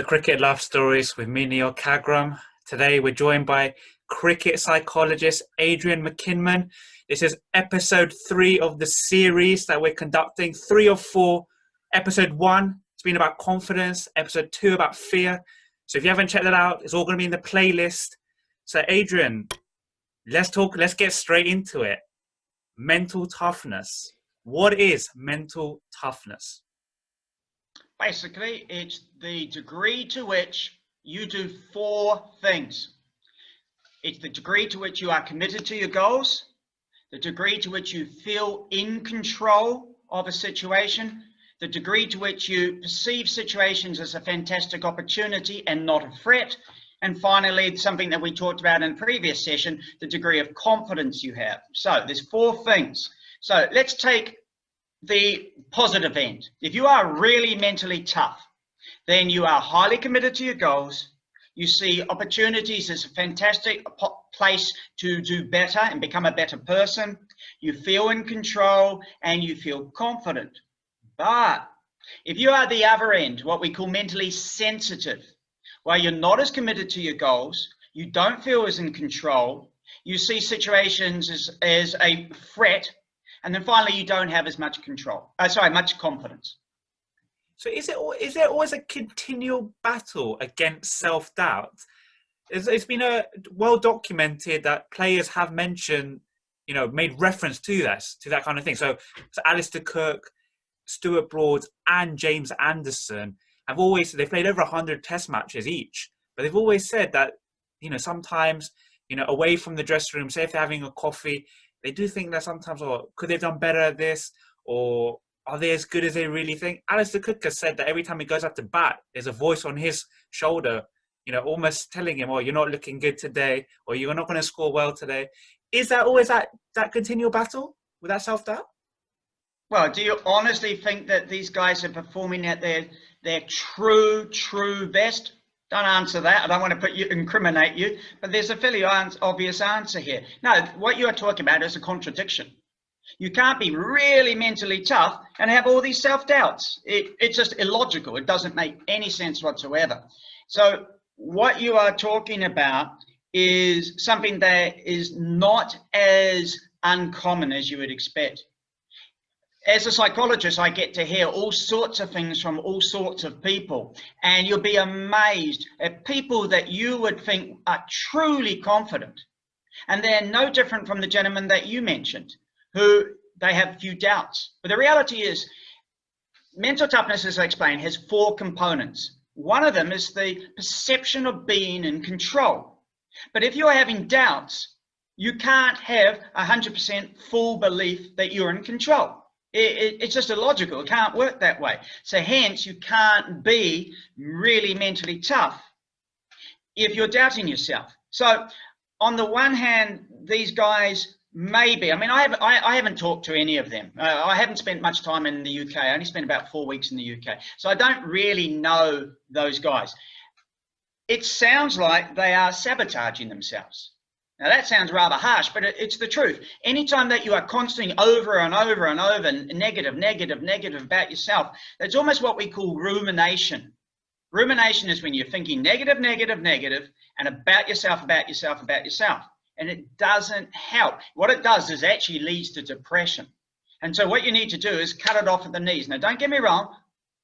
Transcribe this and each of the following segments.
Cricket Life Stories with me, Neel Khagram. Today we're joined by cricket psychologist Adrian McInman. This is episode 3 of the series that we're conducting, 3 of 4. Episode 1, it's been about confidence. Episode 2 about fear. So if you haven't checked that out, it's all going to be in the playlist. So Adrian, let's get straight into it. Mental toughness. What is mental toughness? Basically, it's the degree to which you do 4 things. It's the degree to which you are committed to your goals, the degree to which you feel in control of a situation, the degree to which you perceive situations as a fantastic opportunity and not a threat, and finally, something that we talked about in a previous session, the degree of confidence you have. So there's 4 things. So let's take the positive end. If you are really mentally tough, then you are highly committed to your goals. You see opportunities as a fantastic place to do better and become a better person. You feel in control and you feel confident. But if you are the other end, what we call mentally sensitive, where you're not as committed to your goals, you don't feel as in control, you see situations as a threat, and then finally, you don't have as much much confidence. So is there always a continual battle against self-doubt? It's been well documented that players have mentioned, made reference to that kind of thing. So Alistair Cook, Stuart Broad, and James Anderson they've played over 100 test matches each, but they've always said that, sometimes, away from the dressing room, say if they're having a coffee, they do think that sometimes, could they have done better at this? Or are they as good as they really think? Alistair Cook has said that every time he goes out to bat, there's a voice on his shoulder, almost telling him, you're not looking good today, or you're not going to score well today. Is that always that continual battle with that self-doubt? Well, do you honestly think that these guys are performing at their true best? Don't answer that. I don't want to incriminate you, but there's a fairly obvious answer here. No, what you are talking about is a contradiction. You can't be really mentally tough and have all these self-doubts. It's just illogical. It doesn't make any sense whatsoever. So what you are talking about is something that is not as uncommon as you would expect. As a psychologist, I get to hear all sorts of things from all sorts of people, and you'll be amazed at people that you would think are truly confident. And they're no different from the gentleman that you mentioned, who they have few doubts. But the reality is, mental toughness, as I explained, has 4 components. One of them is the perception of being in control. But if you're having doubts, you can't have 100% full belief that you're in control. It's just illogical. It can't work that way. So hence, you can't be really mentally tough if you're doubting yourself. So on the one hand, these guys maybe, I haven't talked to any of them. I haven't spent much time in the UK. I only spent about 4 weeks in the UK. So I don't really know those guys. It sounds like they are sabotaging themselves. Now that sounds rather harsh, but it's the truth. Anytime that you are constantly over and over and over negative about yourself, that's almost what we call rumination. Rumination is when you're thinking negative, and about yourself. And it doesn't help. What it does is actually leads to depression. And so what you need to do is cut it off at the knees. Now, don't get me wrong.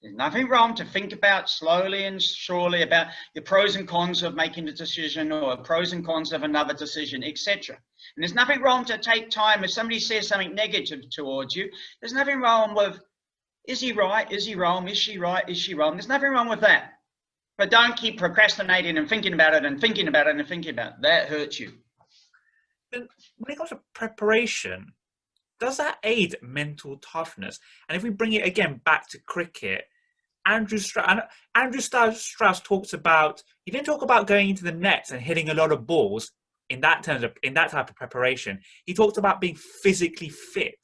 There's nothing wrong to think about slowly and surely about the pros and cons of making a decision or pros and cons of another decision, etc. And there's nothing wrong to take time. If somebody says something negative towards you, there's nothing wrong with, is he right? Is he wrong? Is she right? Is she wrong? There's nothing wrong with that. But don't keep procrastinating and thinking about it and thinking about it and thinking about it. That hurts you. When it comes to preparation, does that aid mental toughness? And if we bring it again back to cricket, Andrew Strauss talks about, he didn't talk about going into the nets and hitting a lot of balls in that type of preparation. He talked about being physically fit.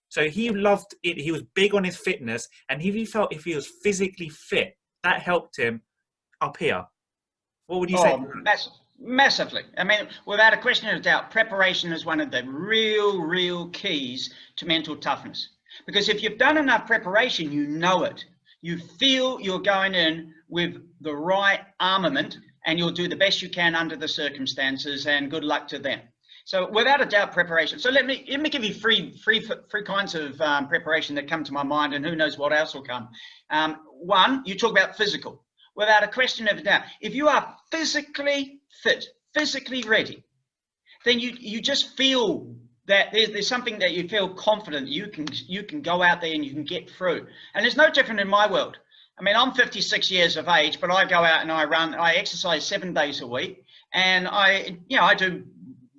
So he loved it. He was big on his fitness, and he felt if he was physically fit, that helped him up here. What would you say? Massively. Without a question of doubt, preparation is one of the real keys to mental toughness. Because if you've done enough preparation, you know it. You feel you're going in with the right armament, and you'll do the best you can under the circumstances, and good luck to them. So without a doubt, preparation. So let me give you three kinds of preparation that come to my mind, and who knows what else will come. One, you talk about physical. Without a question of a doubt, if you are physically fit, physically ready, then you just feel that there's something that you feel confident you can go out there and you can get through. And it's no different in my world. I mean, I'm 56 years of age, but I go out and I exercise 7 days a week, and I do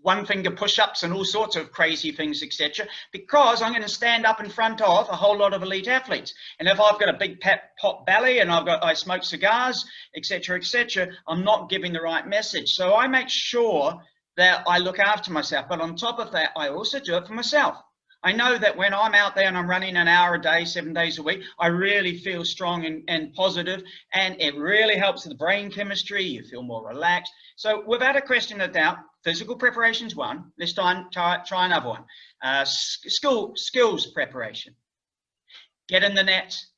one-finger push-ups and all sorts of crazy things, etc., because I'm going to stand up in front of a whole lot of elite athletes. And if I've got a big pot belly and I smoke cigars, etc., etc., I'm not giving the right message. So I make sure that I look after myself. But on top of that, I also do it for myself. I know that when I'm out there and I'm running an hour a day, 7 days a week, I really feel strong and positive, and it really helps with the brain chemistry. You feel more relaxed. So without a question of doubt, physical preparation is one. Let's try another one. Skills preparation. Get in the nets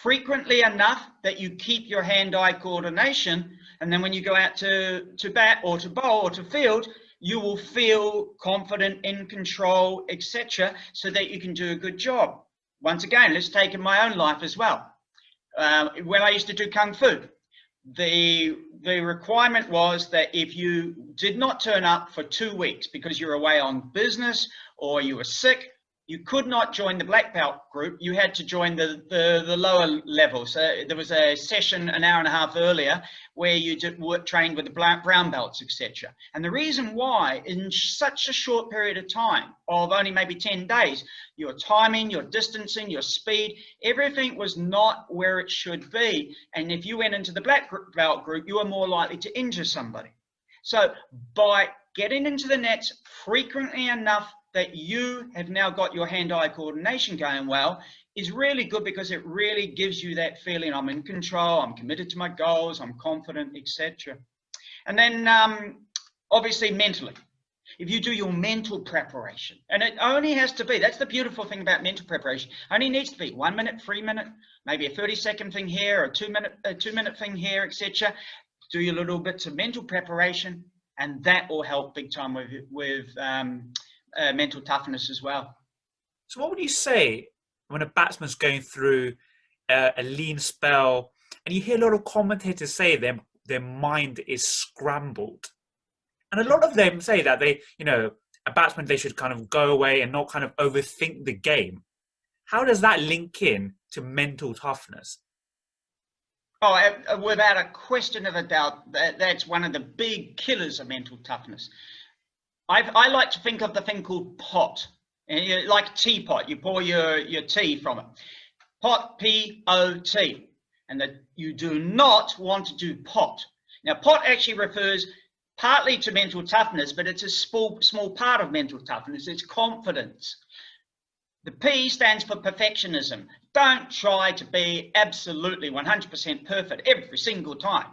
frequently enough that you keep your hand-eye coordination, and then when you go out to bat or to bowl or to field, you will feel confident, in control, etc., so that you can do a good job. Once again, let's take in my own life as well. When I used to do Kung Fu, the requirement was that if you did not turn up for 2 weeks because you were away on business or you were sick, you could not join the black belt group. You had to join the lower level. So there was a session an hour and a half earlier where you trained with the brown belts, etc. And the reason why, in such a short period of time of only maybe 10 days, your timing, your distancing, your speed, everything was not where it should be. And if you went into the black belt group, you were more likely to injure somebody. So by getting into the nets frequently enough that you have now got your hand-eye coordination going well is really good, because it really gives you that feeling I'm in control, I'm committed to my goals, I'm confident, etc. And then obviously mentally, if you do your mental preparation, and it only has to be, that's the beautiful thing about mental preparation, only needs to be 1 minute, 3 minute, maybe a 30-second thing here, or a two minute thing here, etc. Do your little bits of mental preparation, and that will help big time with mental toughness as well. So what would you say when a batsman's going through a lean spell, and you hear a lot of commentators say their mind is scrambled, and a lot of them say that a batsman, they should kind of go away and not kind of overthink the game. How does that link in to mental toughness? Oh, without a question of a doubt, that's one of the big killers of mental toughness. I like to think of the thing called pot, like a teapot. You pour your tea from it. Pot, P-O-T, and that you do not want to do pot. Now, pot actually refers partly to mental toughness, but it's a small part of mental toughness. It's confidence. The P stands for perfectionism. Don't try to be absolutely 100% perfect every single time.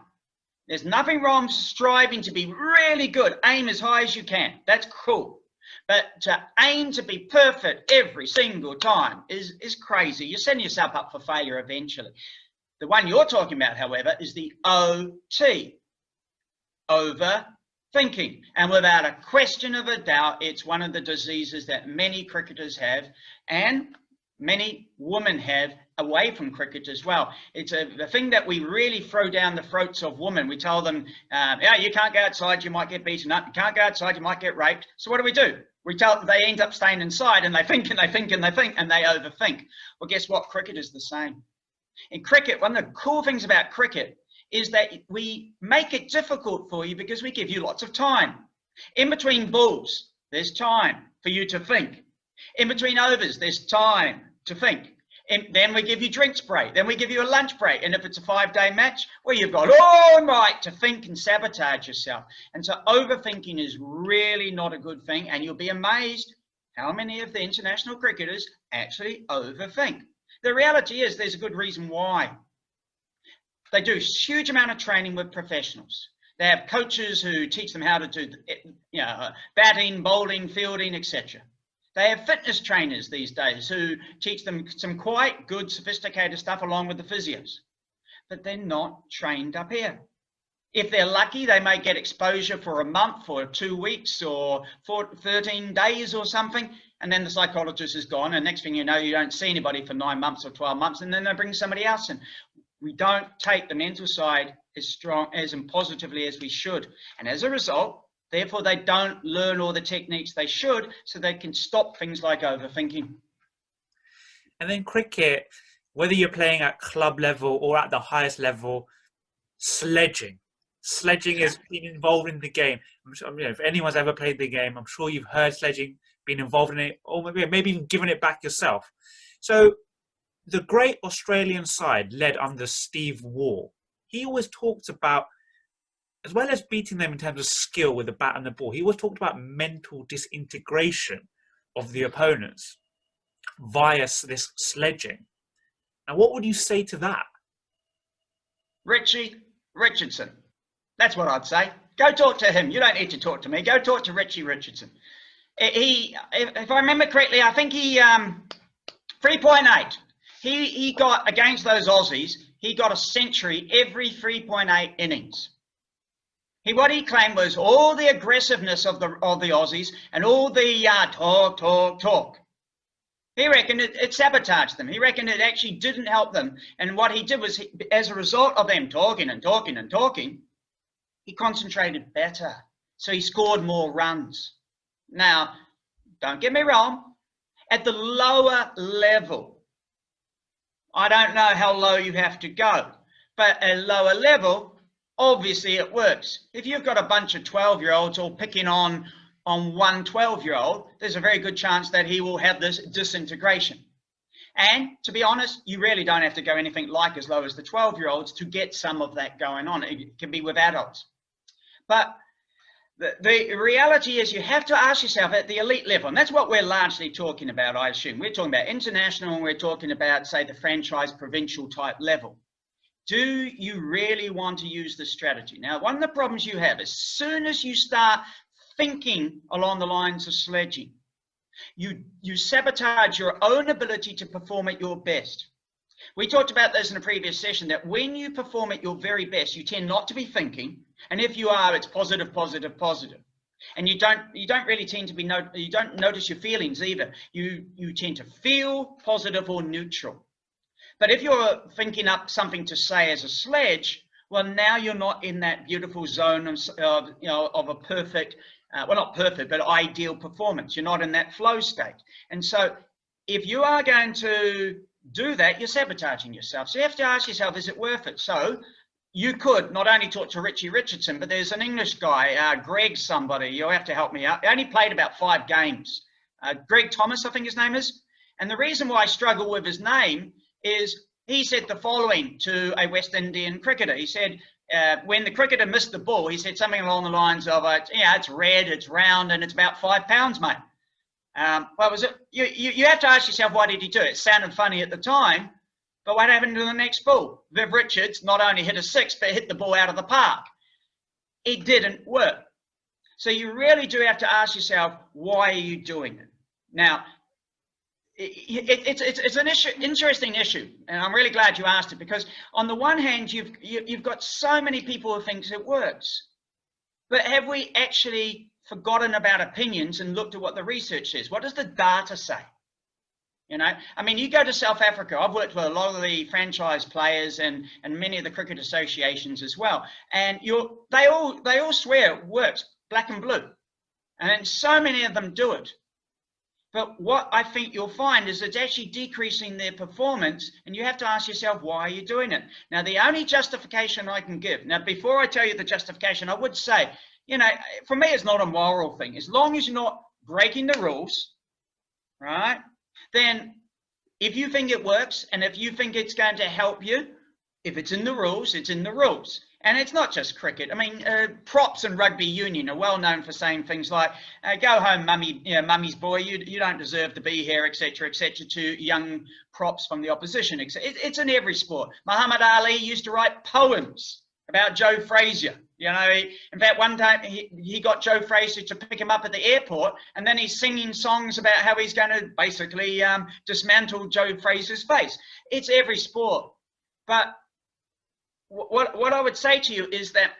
There's nothing wrong striving to be really good. Aim as high as you can. That's cool. But to aim to be perfect every single time is crazy. You're setting yourself up for failure eventually. The one you're talking about, however, is the OT, overthinking. And without a question of a doubt, it's one of the diseases that many cricketers have, and many women have away from cricket as well. It's the thing that we really throw down the throats of women. We tell them, yeah, you can't go outside, you might get beaten up. You can't go outside, you might get raped. So what do? We tell them, they end up staying inside, and they think and they think and they think, and they overthink. Well, guess what? Cricket is the same. In cricket, one of the cool things about cricket is that we make it difficult for you because we give you lots of time. In between balls, there's time for you to think. In between overs, there's time to think. And then we give you drinks break. Then we give you a lunch break. And if it's a 5-day match, well, you've got all night to think and sabotage yourself. And so overthinking is really not a good thing. And you'll be amazed how many of the international cricketers actually overthink. The reality is there's a good reason why. They do a huge amount of training with professionals. They have coaches who teach them how to do batting, bowling, fielding, etc. They have fitness trainers these days who teach them some quite good, sophisticated stuff along with the physios. but they're not trained up here. If they're lucky, they may get exposure for a month or 2 weeks or 13 days or something, and then the psychologist is gone, and next thing you know, you don't see anybody for 9 months or 12 months, and then they bring somebody else in. We don't take the mental side as strong and positively as we should, and as a result, therefore, they don't learn all the techniques they should, so they can stop things like overthinking. And then cricket, whether you're playing at club level or at the highest level, sledging. Sledging has been involved in the game. I'm sure, if anyone's ever played the game, I'm sure you've heard sledging, been involved in it, or maybe even given it back yourself. So the great Australian side led under Steve Waugh, he always talked about, as well as beating them in terms of skill with the bat and the ball, he always talked about mental disintegration of the opponents via this sledging. Now, what would you say to that? Richie Richardson. That's what I'd say. Go talk to him. You don't need to talk to me. Go talk to Richie Richardson. If I remember correctly, I think he 3.8. He got, against those Aussies, he got a century every 3.8 innings. What he claimed was all the aggressiveness of the Aussies and all the talk. He reckoned it sabotaged them. He reckoned it actually didn't help them. And what he did was, as a result of them talking and talking and talking, he concentrated better. So he scored more runs. Now, don't get me wrong, at the lower level, I don't know how low you have to go, but at a lower level, obviously it works. If you've got a bunch of 12-year-olds all picking on one 12-year-old, there's a very good chance that he will have this disintegration. And to be honest, you really don't have to go anything like as low as the 12-year-olds to get some of that going on. It can be with adults. But the reality is you have to ask yourself at the elite level, and that's what we're largely talking about, I assume. We're talking about international, and we're talking about, say, the franchise provincial type level. Do you really want to use this strategy? Now, one of the problems you have, as soon as you start thinking along the lines of sledging, you sabotage your own ability to perform at your best. We talked about this in a previous session, that when you perform at your very best, you tend not to be thinking, and if you are, it's positive, positive, positive. And you don't really tend to be, you don't notice your feelings either. You tend to feel positive or neutral. But if you're thinking up something to say as a sledge, well, now you're not in that beautiful zone of a perfect, well, not perfect, but ideal performance. You're not in that flow state. And so if you are going to do that, you're sabotaging yourself. So you have to ask yourself, is it worth it? So you could not only talk to Richie Richardson, but there's an English guy, Greg somebody, you'll have to help me out. He only played about 5 games. Greg Thomas, I think his name is. And the reason why I struggle with his name is he said the following to a West Indian cricketer. He said, when the cricketer missed the ball, he said something along the lines of, it's red, it's round, and it's about 5 pounds, mate. What was it? You have to ask yourself, why did he do it? It sounded funny at the time, but what happened to the next ball? Viv Richards not only hit a 6, but hit the ball out of the park. It didn't work. So you really do have to ask yourself, why are you doing it? Now, it's an interesting issue, and I'm really glad you asked it, because on the one hand, you've got so many people who think it works, but have we actually forgotten about opinions and looked at what the research says? What does the data say? You know, I mean, you go to South Africa. I've worked with a lot of the franchise players and many of the cricket associations as well, and they all swear it works, black and blue, and so many of them do it. But what I think you'll find is it's actually decreasing their performance, and you have to ask yourself, why are you doing it? Now, the only justification I can give, now before I tell you the justification, I would say, you know, for me, it's not a moral thing. As long as you're not breaking the rules, right, then if you think it works, and if you think it's going to help you, if it's in the rules, it's in the rules. And it's not just cricket. I mean, props and rugby union are well known for saying things like, go home, mummy, mummy's boy, you don't deserve to be here, etc., to young props from the opposition. It's in every sport. Muhammad Ali used to write poems about Joe Frazier. You know, in fact, one time he got Joe Frazier to pick him up at the airport, and then he's singing songs about how he's going to basically dismantle Joe Frazier's face. It's every sport. But what I would say to you is that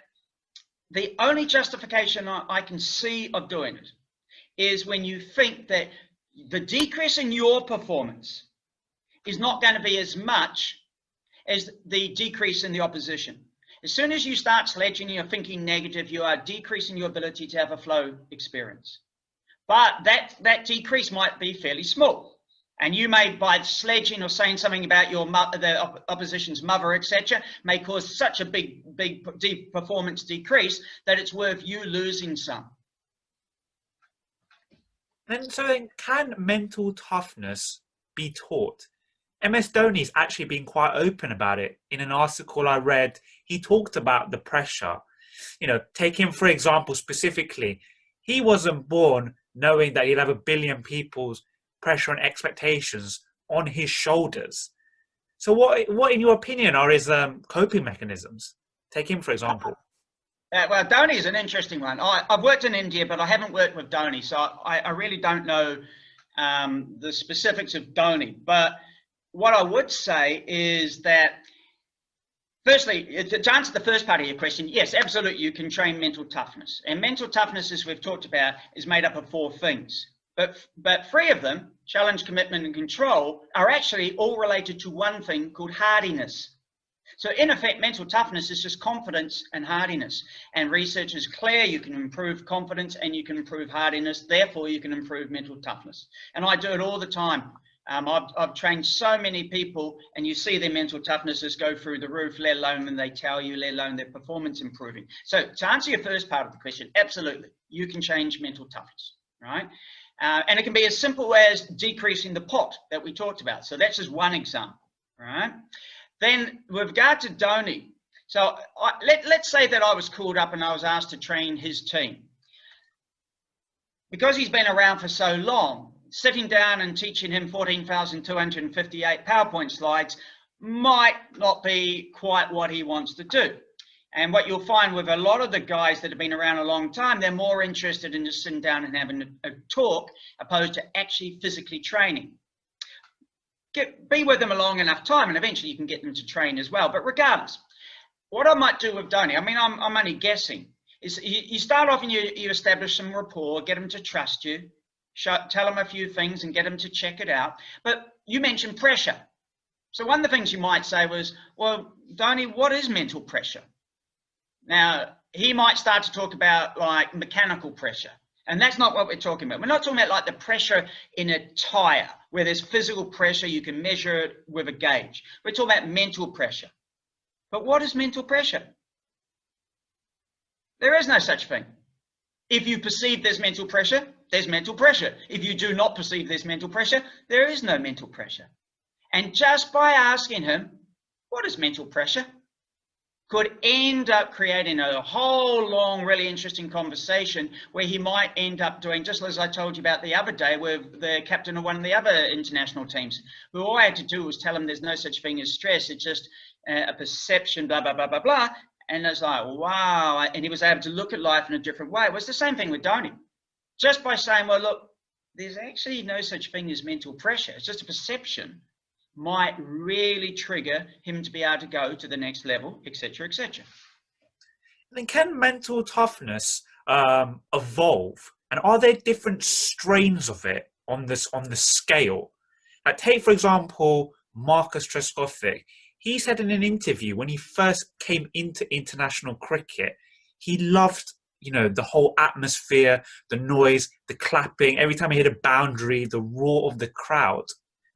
the only justification I can see of doing it is when you think that the decrease in your performance is not going to be as much as the decrease in the opposition. As soon as you start sledging, you're thinking negative, you are decreasing your ability to have a flow experience. But that decrease might be fairly small. And you may, by sledging or saying something about the opposition's mother, etc., may cause such a big performance decrease that it's worth you losing some. So can mental toughness be taught? MS Dhoni's actually been quite open about it. In an article I read, he talked about the pressure. Take him, for example, specifically. He wasn't born knowing that he'd have 1 billion people's pressure and expectations on his shoulders. So what in your opinion, are his coping mechanisms? Take him, for example. Well, Dhoni is an interesting one. I've worked in India, but I haven't worked with Dhoni, so I really don't know the specifics of Dhoni. But what I would say is that, firstly, to answer the first part of your question, yes, absolutely, you can train mental toughness. And mental toughness, as we've talked about, is made up of 4 things. But 3 of them, challenge, commitment, and control, are actually all related to one thing called hardiness. So in effect, mental toughness is just confidence and hardiness. And research is clear, you can improve confidence and you can improve hardiness, therefore you can improve mental toughness. And I do it all the time. I've trained so many people, and you see their mental toughnesses go through the roof, let alone when they tell you, let alone their performance improving. So to answer your first part of the question, absolutely, you can change mental toughness, right? And it can be as simple as decreasing the pot that we talked about. So that's just one example, right? Then with regard to Dhoni, so let's say that I was called up and I was asked to train his team. Because he's been around for so long, sitting down and teaching him 14,258 PowerPoint slides might not be quite what he wants to do. And what you'll find with a lot of the guys that have been around a long time, they're more interested in just sitting down and having a talk opposed to actually physically training. Be with them a long enough time and eventually you can get them to train as well. But regardless, what I might do with Dhoni, I mean, I'm only guessing, is you start off and you establish some rapport, get them to trust you, tell them a few things and get them to check it out. But you mentioned pressure. So one of the things you might say was, well, Dhoni, what is mental pressure? Now, he might start to talk about like mechanical pressure. And that's not what we're talking about. We're not talking about like the pressure in a tire where there's physical pressure, you can measure it with a gauge. We're talking about mental pressure. But what is mental pressure? There is no such thing. If you perceive there's mental pressure, there's mental pressure. If you do not perceive there's mental pressure, there is no mental pressure. And just by asking him, what is mental pressure? Could end up creating a whole long, really interesting conversation where he might end up doing, just as I told you about the other day with the captain of one of the other international teams, who all I had to do was tell him there's no such thing as stress, it's just a perception, blah, blah, blah, blah, blah. And it's like, wow. And he was able to look at life in a different way. It was the same thing with Dhoni. Just by saying, well, look, there's actually no such thing as mental pressure. It's just a perception. Might really trigger him to be able to go to the next level, etc., etc. Then can mental toughness evolve? And are there different strains of it on the scale? Like take, for example, Marcus Trescothick. He said in an interview when he first came into international cricket, he loved, the whole atmosphere, the noise, the clapping, every time he hit a boundary, the roar of the crowd.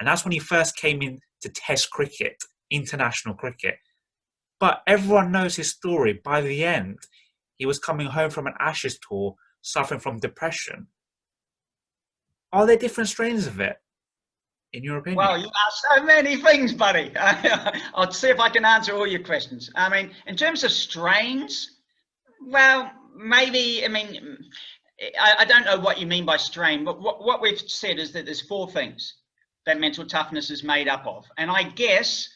And that's when he first came in to Test cricket, international cricket. But everyone knows his story. By the end, he was coming home from an Ashes tour, suffering from depression. Are there different strains of it, in your opinion? Well, you asked so many things, buddy. I'll see if I can answer all your questions. I mean, in terms of strains, well, maybe, I don't know what you mean by strain, but what we've said is that there's 4 things that mental toughness is made up of. And I guess,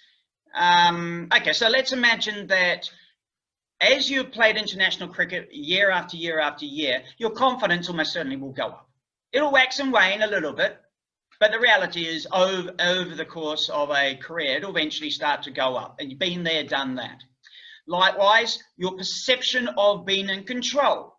okay, so let's imagine that as you played international cricket year after year after year, your confidence almost certainly will go up. It'll wax and wane a little bit, but the reality is over the course of a career, it'll eventually start to go up. And you've been there, done that. Likewise, your perception of being in control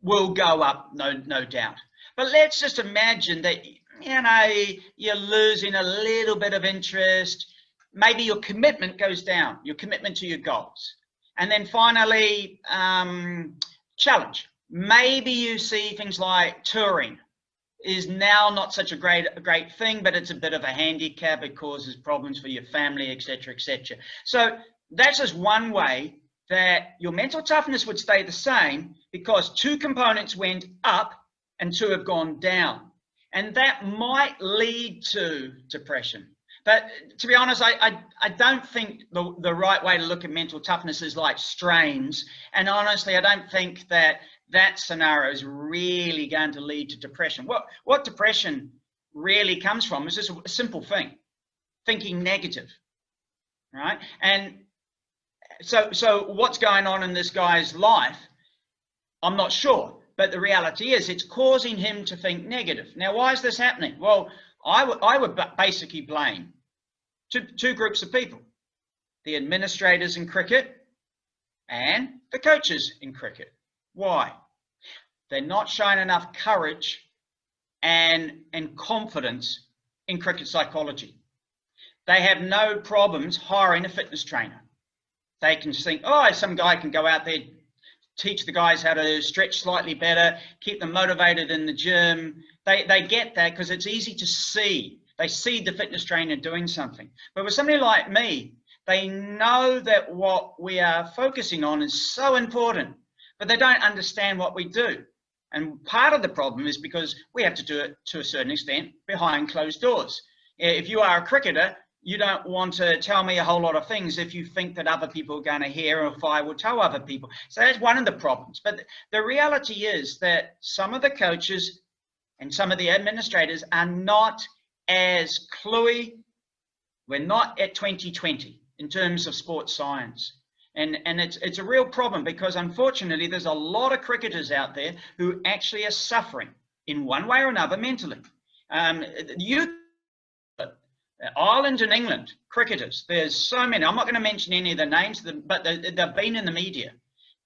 will go up, no doubt. But let's just imagine that, you know, you're losing a little bit of interest. Maybe your commitment goes down, your commitment to your goals. And then finally, challenge. Maybe you see things like touring is now not such a great thing, but it's a bit of a handicap. It causes problems for your family, etc., etc. So that's just one way that your mental toughness would stay the same, because two components went up and two have gone down. And that might lead to depression. But to be honest, I don't think the right way to look at mental toughness is like strains. And honestly, I don't think that scenario is really going to lead to depression. What depression really comes from is just a simple thing: thinking negative, right? And so what's going on in this guy's life, I'm not sure. But the reality is it's causing him to think negative. Now, why is this happening? Well, I would basically blame two groups of people: the administrators in cricket and the coaches in cricket. Why? They're not showing enough courage and confidence in cricket psychology. They have no problems hiring a fitness trainer. They can think, oh, some guy can go out there, teach the guys how to stretch slightly better, keep them motivated in the gym. They get that because it's easy to see. They see the fitness trainer doing something. But with somebody like me, they know that what we are focusing on is so important, but they don't understand what we do. And part of the problem is because we have to do it to a certain extent behind closed doors. If you are a cricketer, you don't want to tell me a whole lot of things if you think that other people are going to hear, or if I will tell other people. So that's one of the problems. But the reality is that some of the coaches and some of the administrators are not as cluey. We're not at 2020 in terms of sports science. And it's a real problem, because unfortunately there's a lot of cricketers out there who actually are suffering in one way or another mentally. Ireland and England cricketers, there's so many. I'm not going to mention any of the names, but they've been in the media.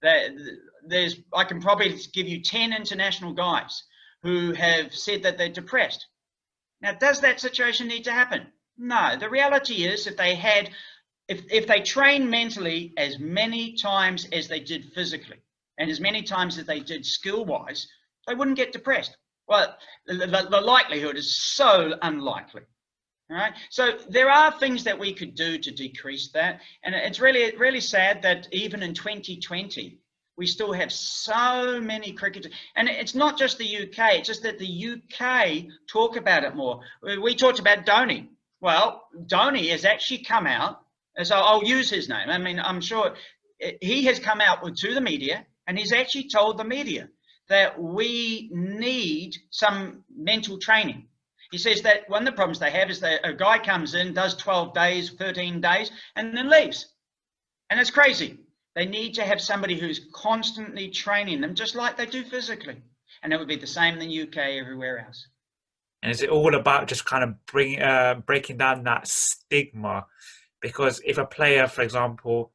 I can probably give you 10 international guys who have said that they're depressed. Now, does that situation need to happen? No. The reality is, if they train mentally as many times as they did physically, and as many times as they did skill-wise, they wouldn't get depressed. Well, the likelihood is so unlikely. All right. So there are things that we could do to decrease that. And it's really sad that even in 2020, we still have so many cricketers. And it's not just the UK, it's just that the UK talk about it more. We talked about Dhoni. Well, Dhoni has actually come out, so I'll use his name. I mean, I'm sure he has come out to the media, and he's actually told the media that we need some mental training. He says that one of the problems they have is that a guy comes in, does 12 days, 13 days, and then leaves. And it's crazy. They need to have somebody who's constantly training them, just like they do physically. And it would be the same in the UK, everywhere else. And is it all about just kind of breaking down that stigma? Because if a player, for example,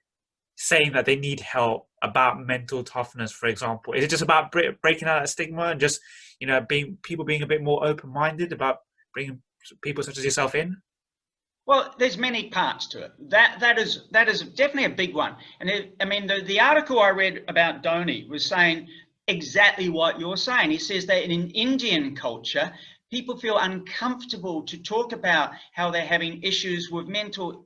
saying that they need help about mental toughness, for example, is it just about breaking down that stigma and just, you know, people being a bit more open-minded about bringing people such as yourself in? Well, there's many parts to it. That is definitely a big one. And the article I read about Dhoni was saying exactly what you're saying. He says that in Indian culture, people feel uncomfortable to talk about how they're having issues with mental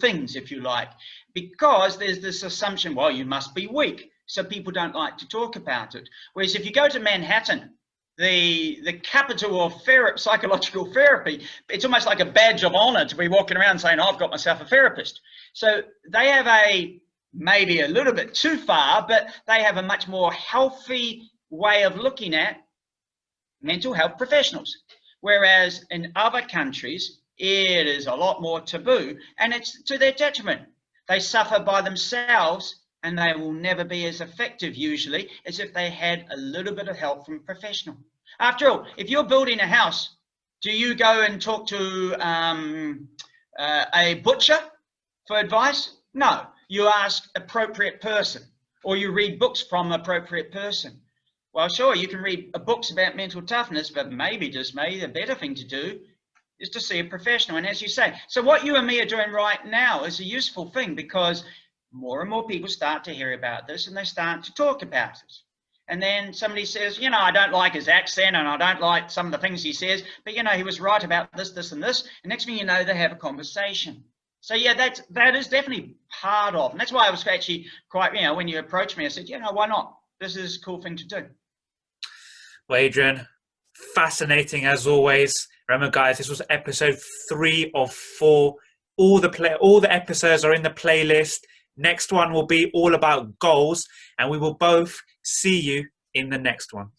things, if you like, because there's this assumption, well, you must be weak. So people don't like to talk about it. Whereas if you go to Manhattan, the capital of psychological therapy, it's almost like a badge of honor to be walking around saying, oh, I've got myself a therapist. So they have maybe a little bit too far, but they have a much more healthy way of looking at mental health professionals. Whereas in other countries, it is a lot more taboo, and it's to their detriment. They suffer by themselves, and they will never be as effective usually as if they had a little bit of help from a professional. After all, if you're building a house, do you go and talk to a butcher for advice? No. you ask appropriate person, or you read books from appropriate person. Well, sure, you can read books about mental toughness, but maybe, just maybe, the better thing to do is to see a professional. And as you say, so what you and me are doing right now is a useful thing, because more and more people start to hear about this and they start to talk about it. And then somebody says, you know, I don't like his accent and I don't like some of the things he says, but, you know, he was right about this, this, and this. And next thing you know, they have a conversation. So, yeah, that is definitely part of. And that's why I was actually quite, you know, when you approached me, I said, you know, why not? This is a cool thing to do. Well, Adrian, fascinating as always. Remember, guys, this was episode 3 of 4. All the episodes are in the playlist. Next one will be all about goals, and we will both see you in the next one.